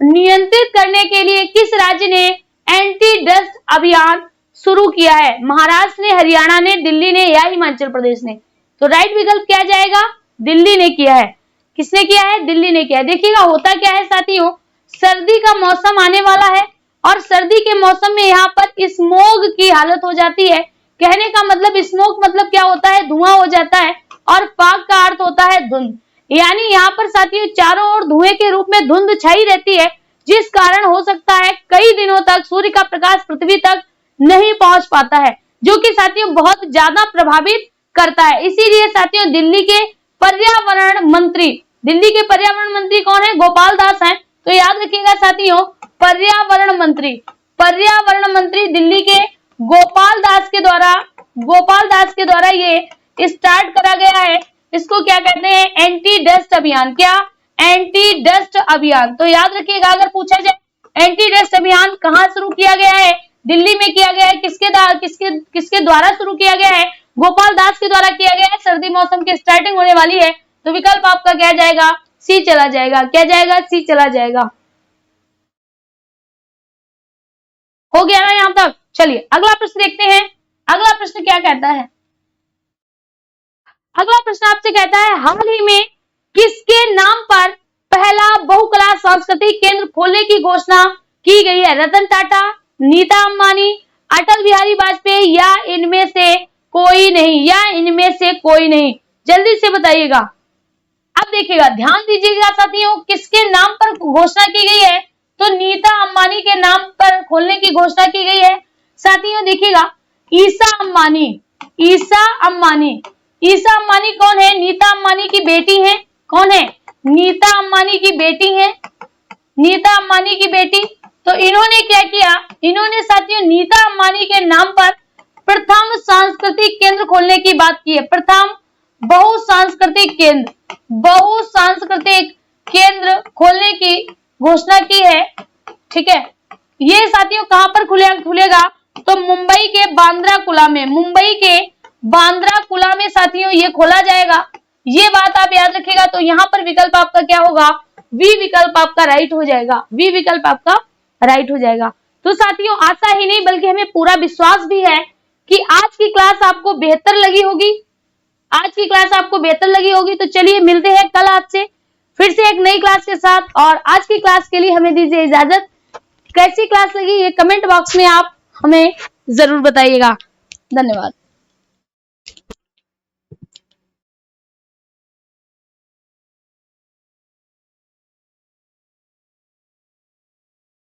Speaker 1: नियंत्रित करने के लिए किस राज्य ने एंटी डस्ट अभियान शुरू किया है? महाराष्ट्र ने, हरियाणा ने, दिल्ली ने या हिमाचल प्रदेश ने? तो राइट विकल्प क्या जाएगा? दिल्ली ने किया है। किसने किया है? दिल्ली ने किया है। देखिएगा होता क्या है साथियों, सर्दी का मौसम आने वाला है और सर्दी के मौसम में यहाँ पर स्मोग की हालत हो जाती है। कहने का मतलब स्मोक मतलब क्या होता है? धुआं हो जाता है और फाग का अर्थ होता है धुंध। यानी यहाँ पर साथियों चारों ओर धुएं के रूप में धुंध छाई रहती है, जिस कारण हो सकता है कई दिनों तक सूर्य का प्रकाश पृथ्वी तक नहीं पहुंच पाता है, जो कि साथियों बहुत ज्यादा प्रभावित करता है। इसीलिए साथियों दिल्ली के पर्यावरण मंत्री कौन है? गोपाल दास हैं। तो याद रखिएगा साथियों पर्यावरण मंत्री दिल्ली के गोपाल दास के द्वारा ये स्टार्ट करा गया है। इसको क्या कहते हैं? एंटी डस्ट अभियान। क्या? एंटी डस्ट अभियान। तो याद रखिएगा अगर पूछा जाए एंटी डस्ट अभियान कहाँ शुरू किया गया है? दिल्ली में किया गया है। किसके द्वारा शुरू किया गया है? गोपाल दास के द्वारा किया गया है। सर्दी मौसम की स्टार्टिंग होने वाली है, तो विकल्प आपका क्या जाएगा? सी चला जाएगा। क्या जाएगा? सी चला जाएगा। हो गया ना यहाँ तक? चलिए अगला प्रश्न देखते हैं। अगला प्रश्न क्या कहता है? अगला प्रश्न आपसे कहता है हाल ही में किसके नाम पर पहला बहुकला सांस्कृतिक केंद्र खोलने की घोषणा की गई है? रतन टाटा, नीता अंबानी, अटल बिहारी वाजपेयी या इनमें से कोई नहीं? जल्दी से बताइएगा। अब देखिएगा ध्यान दीजिएगा साथियों किसके नाम पर घोषणा की गई है? तो नीता अंबानी के नाम पर खोलने की घोषणा की गई है। साथियों देखिएगा ईशा अंबानी कौन है? नीता अंबानी की बेटी है। कौन है? नीता अंबानी की बेटी है। नीता अंबानी की बेटी। तो इन्होंने क्या किया? इन्होंने साथियों नीता अंबानी के नाम पर प्रथम सांस्कृतिक केंद्र खोलने की बात की है। प्रथम बहुसांस्कृतिक केंद्र खोलने की घोषणा की है। ठीक है, ये साथियों कहां पर खुलेगा? तो मुंबई के बांद्रा कुला में साथियों ये खोला जाएगा। ये बात आप याद रखिएगा। तो यहाँ पर विकल्प आपका क्या होगा? वी विकल्प आपका राइट हो जाएगा। वी विकल्प आपका राइट हो जाएगा। तो साथियों आशा ही नहीं बल्कि हमें पूरा विश्वास भी है कि आज की क्लास आपको बेहतर लगी होगी। तो चलिए मिलते हैं कल आपसे फिर से एक नई क्लास के साथ, और आज की क्लास के लिए हमें दीजिए इजाजत। कैसी क्लास लगी ये कमेंट बॉक्स में आप हमें जरूर बताइएगा। धन्यवाद।